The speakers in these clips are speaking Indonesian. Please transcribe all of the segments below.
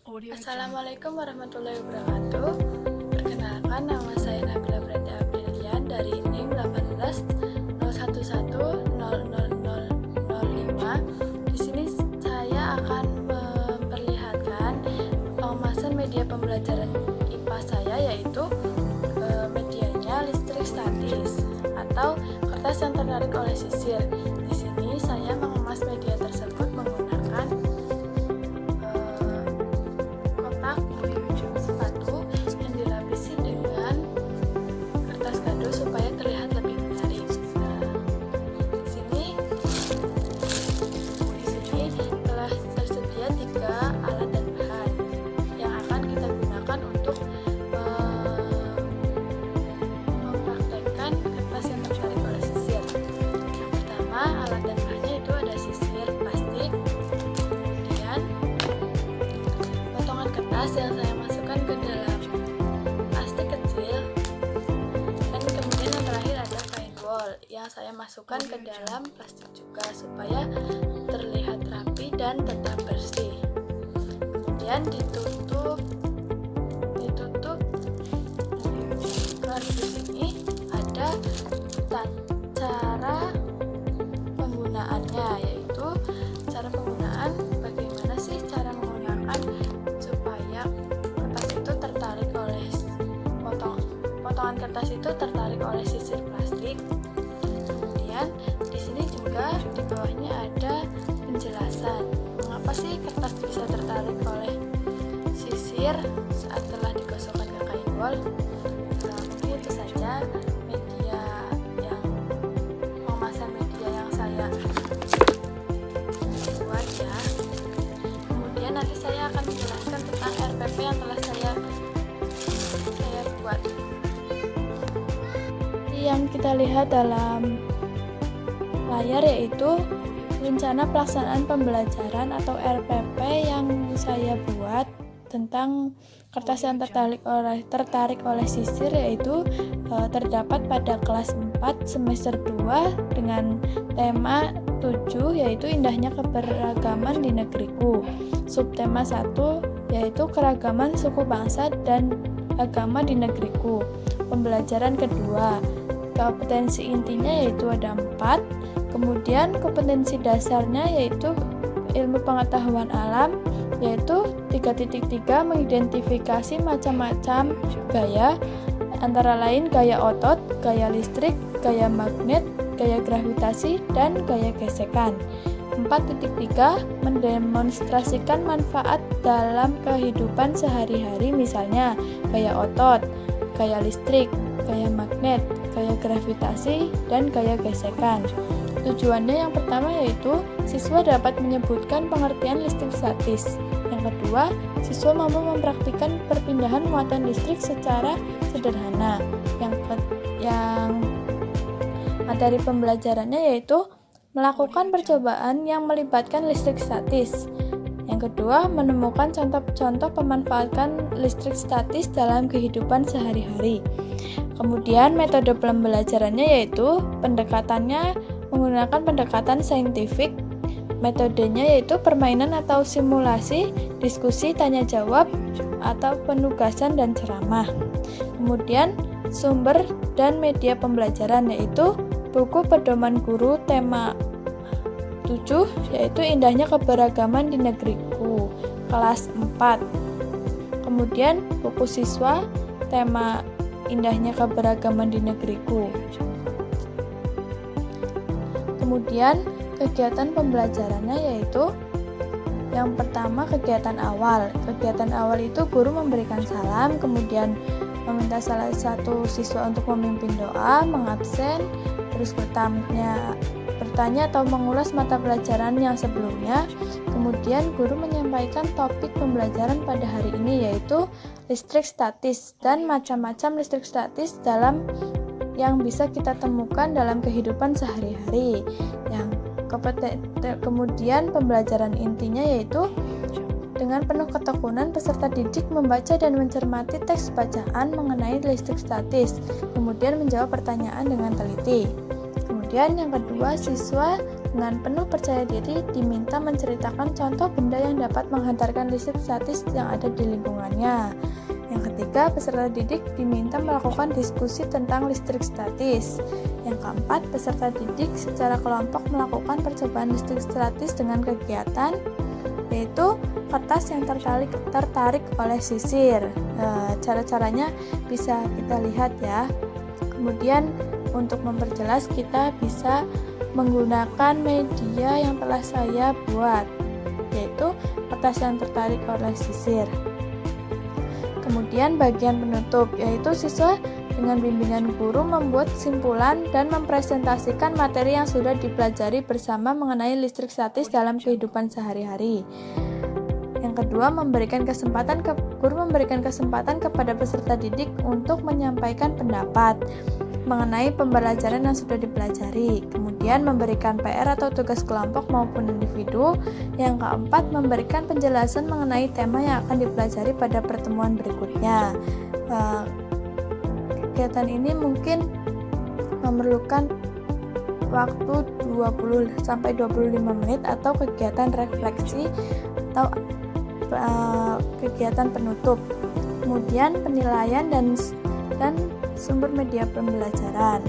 Assalamualaikum warahmatullahi wabarakatuh. Perkenalkan, nama saya Nabila Brenda Aprilian dari NIM 1801100005. Di sini saya akan memperlihatkan pengemasan media pembelajaran IPA saya, yaitu medianya listrik statis atau kertas yang tertarik oleh sisir. Di sini saya mengemas media tersebut menggunakan kotak sepatu yang dilapisi dengan kertas kado supaya terlihat lebih menarik. Di sini telah tersedia 3 alat dan bahan yang akan kita gunakan untuk mempraktekkan kertas yang tertarik oleh sisir. Yang pertama, alat dan bahannya itu ada sisir plastik, kemudian potongan kertas yang saya masukkan ke dalam plastik kecil, dan kemudian yang terakhir ada kain wol yang saya masukkan ke dalam plastik juga supaya terlihat rapi dan tetap bersih. Kemudian ditutup. Di sini ada cara penggunaannya, yaitu cara penggunaan bagaimana sih cara menggunakan supaya kertas itu tertarik oleh potongan kertas itu tertarik oleh sisir plastik. Kemudian di sini juga di bawahnya ada penjelasan mengapa sih kertas bisa tertarik oleh sisir saat telah digosokkan ke kain wol. Mungkin itu saja pengemasan media yang saya buat ya. Kemudian nanti saya akan menjelaskan tentang RPP yang telah saya buat. Yang kita lihat dalam layar yaitu rencana pelaksanaan pembelajaran atau RPP yang saya buat tentang kertas yang tertarik oleh sisir, yaitu terdapat pada kelas 4 semester 2 dengan tema 7 yaitu indahnya keberagaman di negeriku. Subtema 1 yaitu keragaman suku bangsa dan agama di negeriku. Pembelajaran kedua, kompetensi intinya yaitu ada 4. Kemudian kompetensi dasarnya yaitu ilmu pengetahuan alam, yaitu 3.3 mengidentifikasi macam-macam gaya, antara lain gaya otot, gaya listrik, gaya magnet, gaya gravitasi, dan gaya gesekan. 4.3 mendemonstrasikan manfaat dalam kehidupan sehari-hari, misalnya gaya otot, gaya listrik, gaya magnet, gaya gravitasi, dan gaya gesekan. Tujuannya yang pertama yaitu siswa dapat menyebutkan pengertian listrik statis. Yang kedua, siswa mampu mempraktikkan perpindahan muatan listrik secara sederhana. Yang materi pembelajarannya yaitu melakukan percobaan yang melibatkan listrik statis. Yang kedua, menemukan contoh-contoh pemanfaatan listrik statis dalam kehidupan sehari-hari. Kemudian metode pembelajarannya yaitu pendekatannya menggunakan pendekatan saintifik. Metodenya yaitu permainan atau simulasi, diskusi, tanya jawab, atau penugasan dan ceramah. Kemudian sumber dan media pembelajaran yaitu buku pedoman guru tema 7 yaitu indahnya keberagaman di negeriku kelas 4. Kemudian buku siswa tema indahnya keberagaman di negeriku. Kemudian kegiatan pembelajarannya yaitu yang pertama kegiatan awal. Kegiatan awal itu guru memberikan salam, kemudian meminta salah satu siswa untuk memimpin doa, mengabsen, terus bertanya atau mengulas mata pelajaran yang sebelumnya. Kemudian guru menyampaikan topik pembelajaran pada hari ini yaitu listrik statis dan macam-macam listrik statis yang bisa kita temukan dalam kehidupan sehari-hari. Kemudian pembelajaran intinya yaitu dengan penuh ketekunan peserta didik membaca dan mencermati teks bacaan mengenai listrik statis, kemudian menjawab pertanyaan dengan teliti. Kemudian yang kedua, siswa dengan penuh percaya diri diminta menceritakan contoh benda yang dapat menghantarkan listrik statis yang ada di lingkungannya. Yang ketiga, peserta didik diminta melakukan diskusi tentang listrik statis. Yang keempat, peserta didik secara kelompok melakukan percobaan listrik statis dengan kegiatan yaitu kertas yang tertarik oleh sisir. Cara-caranya bisa kita lihat ya. Kemudian untuk memperjelas kita bisa menggunakan media yang telah saya buat, yaitu kertas yang tertarik oleh sisir. Kemudian bagian penutup, yaitu siswa dengan bimbingan guru membuat kesimpulan dan mempresentasikan materi yang sudah dipelajari bersama mengenai listrik statis dalam kehidupan sehari-hari. Yang kedua, guru memberikan kesempatan kepada peserta didik untuk menyampaikan pendapat mengenai pembelajaran yang sudah dipelajari. Kemudian memberikan PR atau tugas kelompok maupun individu. Yang keempat, memberikan penjelasan mengenai tema yang akan dipelajari pada pertemuan berikutnya. Kegiatan ini mungkin memerlukan waktu 20-25 menit atau kegiatan refleksi atau kegiatan penutup. Kemudian penilaian dan sumber media pembelajaran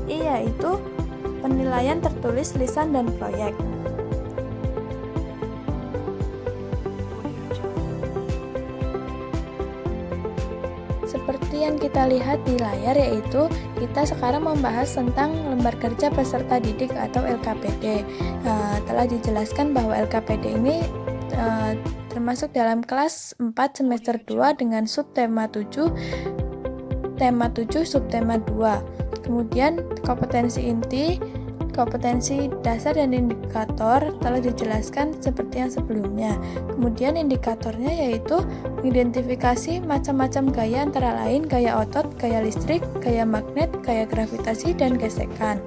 yaitu penilaian tertulis, lisan, dan proyek. Seperti yang kita lihat di layar, yaitu kita sekarang membahas tentang lembar kerja peserta didik atau LKPD. Telah dijelaskan bahwa LKPD ini termasuk dalam kelas 4 semester 2 dengan subtema 7, tema 7, subtema 2. Kemudian kompetensi inti, kompetensi dasar dan indikator telah dijelaskan seperti yang sebelumnya. Kemudian indikatornya yaitu mengidentifikasi macam-macam gaya antara lain gaya otot, gaya listrik, gaya magnet, gaya gravitasi, dan gesekan.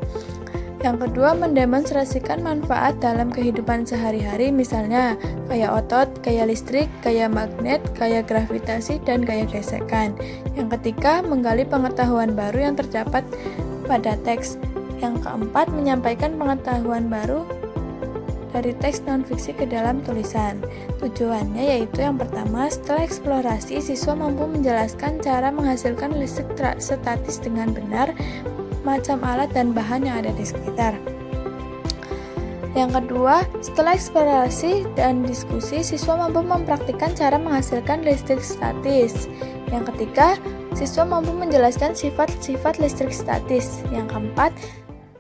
Yang kedua, mendemonstrasikan manfaat dalam kehidupan sehari-hari, misalnya gaya otot, gaya listrik, gaya magnet, gaya gravitasi, dan gaya gesekan. Yang ketiga, menggali pengetahuan baru yang terdapat pada teks. Yang keempat, menyampaikan pengetahuan baru dari teks non-fiksi ke dalam tulisan. Tujuannya yaitu yang pertama, setelah eksplorasi, siswa mampu menjelaskan cara menghasilkan listrik statis dengan benar, macam alat dan bahan yang ada di sekitar. Yang kedua, setelah eksplorasi dan diskusi, siswa mampu mempraktikkan cara menghasilkan listrik statis. Yang ketiga, siswa mampu menjelaskan sifat-sifat listrik statis. Yang keempat,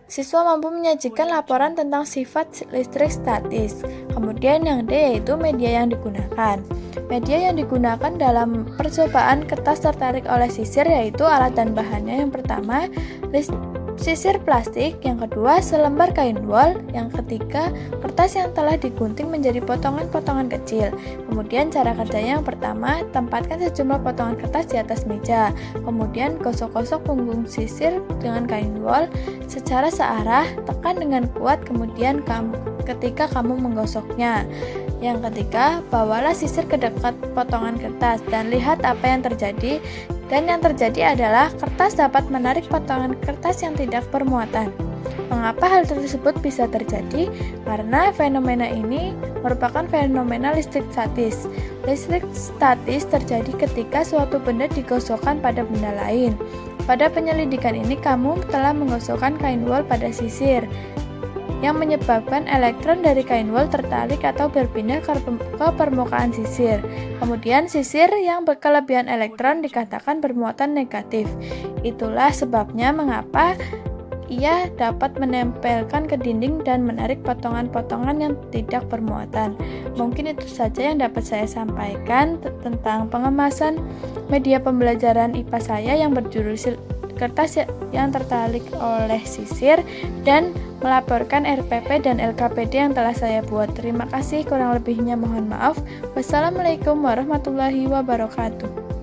siswa mampu menyajikan laporan tentang sifat listrik statis. Kemudian yang D yaitu media yang digunakan. Media yang digunakan dalam percobaan kertas tertarik oleh sisir yaitu alat dan bahannya. Yang pertama, sisir plastik. Yang kedua, selembar kain wol. Yang ketiga, kertas yang telah digunting menjadi potongan-potongan kecil. Kemudian cara kerjanya yang pertama, tempatkan sejumlah potongan kertas di atas meja. Kemudian gosok-gosok punggung sisir dengan kain wol secara searah, tekan dengan kuat. Kemudian ketika kamu menggosoknya. Yang ketiga, bawalah sisir ke dekat potongan kertas dan lihat apa yang terjadi. Dan yang terjadi adalah kertas dapat menarik potongan kertas yang tidak bermuatan. Mengapa hal tersebut bisa terjadi? Karena fenomena ini merupakan fenomena listrik statis. Listrik statis terjadi ketika suatu benda digosokkan pada benda lain. Pada penyelidikan ini, kamu telah menggosokkan kain wol pada sisir, yang menyebabkan elektron dari kain wol tertarik atau berpindah ke permukaan sisir. Kemudian sisir yang berkelebihan elektron dikatakan bermuatan negatif. Itulah sebabnya mengapa ia dapat menempelkan ke dinding dan menarik potongan-potongan yang tidak bermuatan. Mungkin itu saja yang dapat saya sampaikan tentang pengemasan media pembelajaran IPA saya yang berjudul kertas yang tertarik oleh sisir dan melaporkan RPP dan LKPD yang telah saya buat. Terima kasih, kurang lebihnya mohon maaf. Wassalamualaikum warahmatullahi wabarakatuh.